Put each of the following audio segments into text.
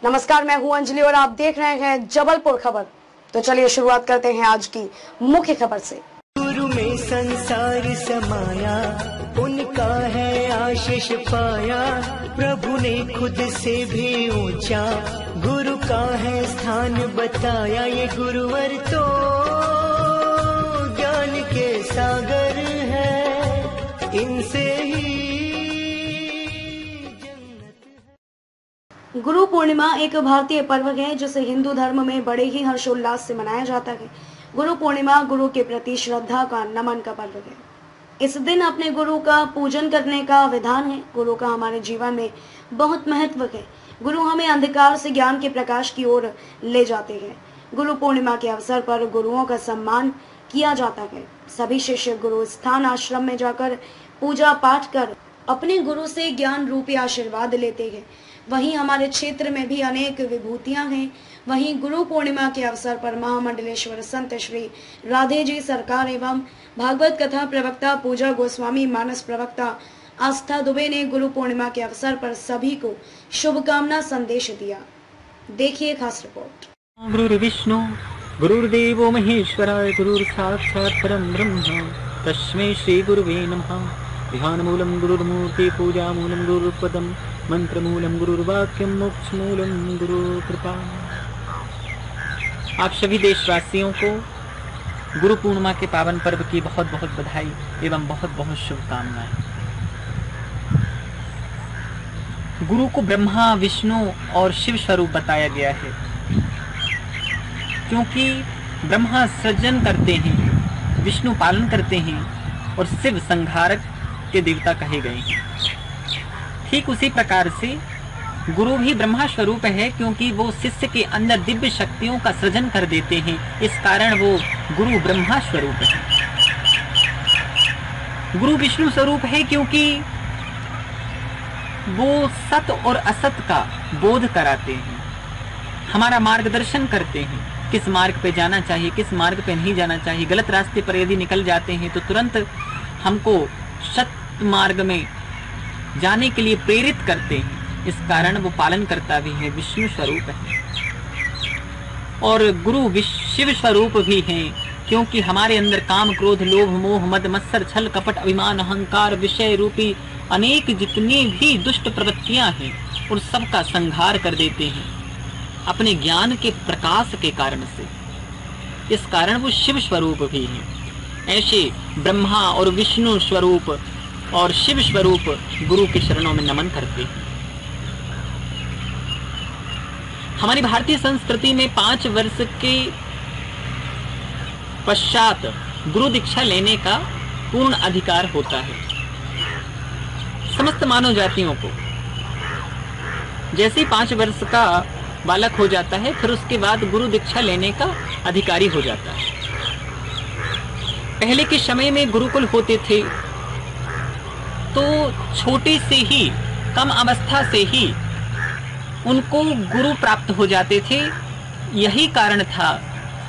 नमस्कार, मैं हूं अंजलि और आप देख रहे हैं जबलपुर खबर। तो चलिए शुरुआत करते हैं आज की मुख्य खबर से। गुरु में संसार समाया, उनका है आशीष पाया। प्रभु ने खुद से भी ऊंचा गुरु का है स्थान बताया। ये गुरुवर तो ज्ञान के सागर है, इनसे ही गुरु पूर्णिमा एक भारतीय पर्व है जिसे हिंदू धर्म में बड़े ही हर्षोल्लास से मनाया जाता है। गुरु पूर्णिमा गुरु के प्रति श्रद्धा का नमन का पर्व है। इस दिन अपने गुरु का पूजन करने का विधान है। गुरु का हमारे जीवन में बहुत महत्व है। गुरु हमें अंधकार से ज्ञान के प्रकाश की ओर ले जाते हैं। गुरु पूर्णिमा के अवसर पर गुरुओं का सम्मान किया जाता है। सभी शिष्य गुरु स्थान आश्रम में जाकर पूजा पाठ कर अपने गुरु से ज्ञान रूपी आशीर्वाद लेते हैं। वहीं हमारे क्षेत्र में भी अनेक विभूतियां हैं। वहीं गुरु पूर्णिमा के अवसर पर महामंडलेश्वर संत श्री राधे जी सरकार एवं भागवत कथा प्रवक्ता पूजा गोस्वामी, मानस प्रवक्ता आस्था दुबे ने गुरु पूर्णिमा के अवसर पर सभी को शुभकामना संदेश दिया। देखिए खास रिपोर्ट। गुरुर्विष्णु गुरुर्देवो महेश्वराय, गुरुर्साक्षात् परं ब्रह्म तस्मै श्री गुरुवे नमः। ध्यानमूलं गुरुर्मूर्ति, पूजामूलं गुरुपदं, मंत्रमूलं गुरुर्वाक्यं, मोक्षमूलं गुरुकृपा। आप सभी देशवासियों को गुरु पूर्णिमा के पावन पर्व की बहुत बहुत बधाई एवं बहुत बहुत शुभकामनाएं। गुरु को ब्रह्मा, विष्णु और शिव स्वरूप बताया गया है, क्योंकि ब्रह्मा सृजन करते हैं, विष्णु पालन करते हैं और शिव संहारक के देवता कहे गए हैं। ठीक उसी प्रकार से गुरु भी ब्रह्मा स्वरूप है, क्योंकि वो शिष्य के अंदर दिव्य शक्तियों का सृजन कर देते हैं। इस कारण वो गुरु ब्रह्मा स्वरूप है। गुरु विष्णु स्वरूप है, क्योंकि वो सत और असत का बोध कराते हैं, हमारा मार्गदर्शन करते हैं, किस मार्ग पे जाना चाहिए, किस मार्ग पे नहीं जाना चाहिए। गलत रास्ते पर यदि निकल जाते हैं तो तुरंत हमको सत्य मार्ग में जाने के लिए प्रेरित करते हैं। इस कारण वो पालन करता भी है, विष्णु स्वरूप है। और गुरु शिव स्वरूप भी हैं, क्योंकि हमारे अंदर काम, क्रोध, लोभ, मोह, मद, मत्सर, छल, कपट, अभिमान, अहंकार, विषय रूपी अनेक जितनी भी दुष्ट प्रवृत्तियां हैं उन सबका संहार कर देते हैं अपने ज्ञान के प्रकाश के कारण से। इस कारण वो शिव स्वरूप भी हैं। ऐसे ब्रह्मा और विष्णु स्वरूप और शिव स्वरूप गुरु के चरणों में नमन करते हैं। हमारी भारतीय संस्कृति में 5 वर्ष के पश्चात गुरु दीक्षा लेने का पूर्ण अधिकार होता है समस्त मानव जातियों को। जैसे ही 5 वर्ष का बालक हो जाता है, फिर उसके बाद गुरु दीक्षा लेने का अधिकारी हो जाता है। पहले के समय में गुरुकुल होते थे, तो छोटे से ही, कम अवस्था से ही उनको गुरु प्राप्त हो जाते थे। यही कारण था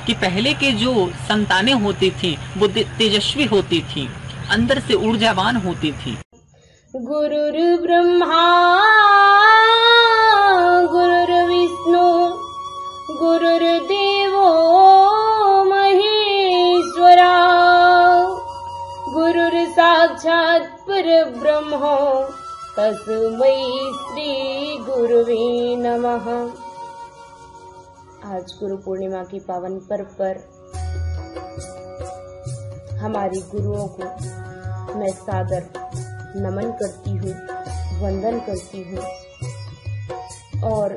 कि पहले के जो संतानें होती थी वो तेजस्वी होती थी, अंदर से ऊर्जावान होती थी। गुरुर् ब्रह्मा गुरुर्विष्णु गुरुर्देवो महेश्वरा, गुरुर्साक्षात् परब्रह्म तस्मै श्री गुरुवे नमः। आज गुरु पूर्णिमा की पावन पर्व पर हमारी गुरुओं को मैं सादर नमन करती हूँ, वंदन करती हूँ और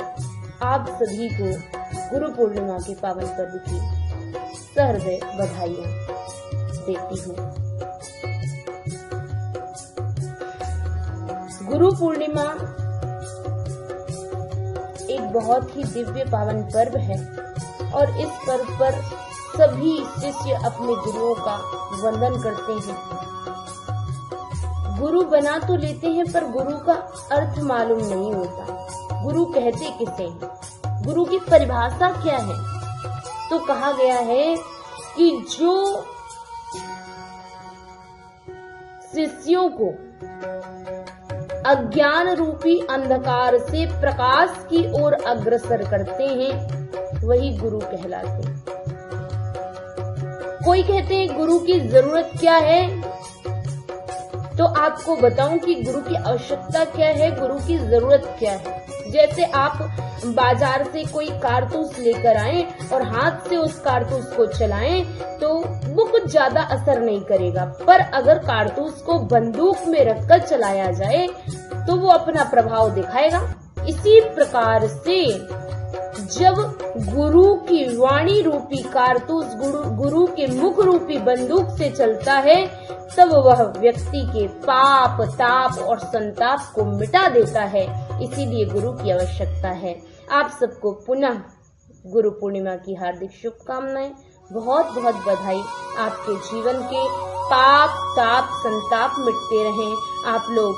आप सभी को गुरु पूर्णिमा के पावन पर्व की सहृदय बधाइयाँ देती हूँ। गुरु पूर्णिमा एक बहुत ही दिव्य पावन पर्व है और इस पर्व पर सभी शिष्य अपने गुरुओं का वंदन करते हैं। गुरु बना तो लेते हैं पर गुरु का अर्थ मालूम नहीं होता। गुरु कहते किसे हैं? गुरु की परिभाषा क्या है? तो कहा गया है कि जो शिष्यों को अज्ञान रूपी अंधकार से प्रकाश की ओर अग्रसर करते हैं, वही गुरु कहलाते हैं। कोई कहते हैं गुरु की जरूरत क्या है, तो आपको बताऊं कि गुरु की आवश्यकता क्या है, गुरु की जरूरत क्या है। जैसे आप बाजार से कोई कारतूस लेकर आए और हाथ से उस कारतूस को चलाएं तो वो कुछ ज्यादा असर नहीं करेगा, पर अगर कारतूस को बंदूक में रखकर चलाया जाए तो वो अपना प्रभाव दिखाएगा। इसी प्रकार से जब गुरु की वाणी रूपी कारतूस गुरु के मुख रूपी बंदूक से चलता है, तब वह व्यक्ति के पाप, ताप और संताप को मिटा देता है। इसीलिए गुरु की आवश्यकता है। आप सबको पुनः गुरु पूर्णिमा की हार्दिक शुभकामनाएं, बहुत बहुत बधाई। आपके जीवन के पाप, ताप, संताप मिटते रहें, आप लोग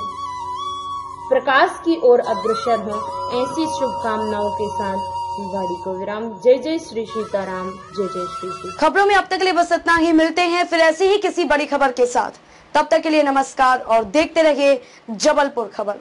प्रकाश की ओर अग्रसर हों। ऐसी शुभकामनाओं के साथ वाणी को विराम। जय जय श्री सीताराम, जय जय श्री सीता। खबरों में अब तक के लिए बस इतना ही। मिलते हैं फिर ऐसी ही किसी बड़ी खबर के साथ। तब तक के लिए नमस्कार और देखते रहिए जबलपुर खबर।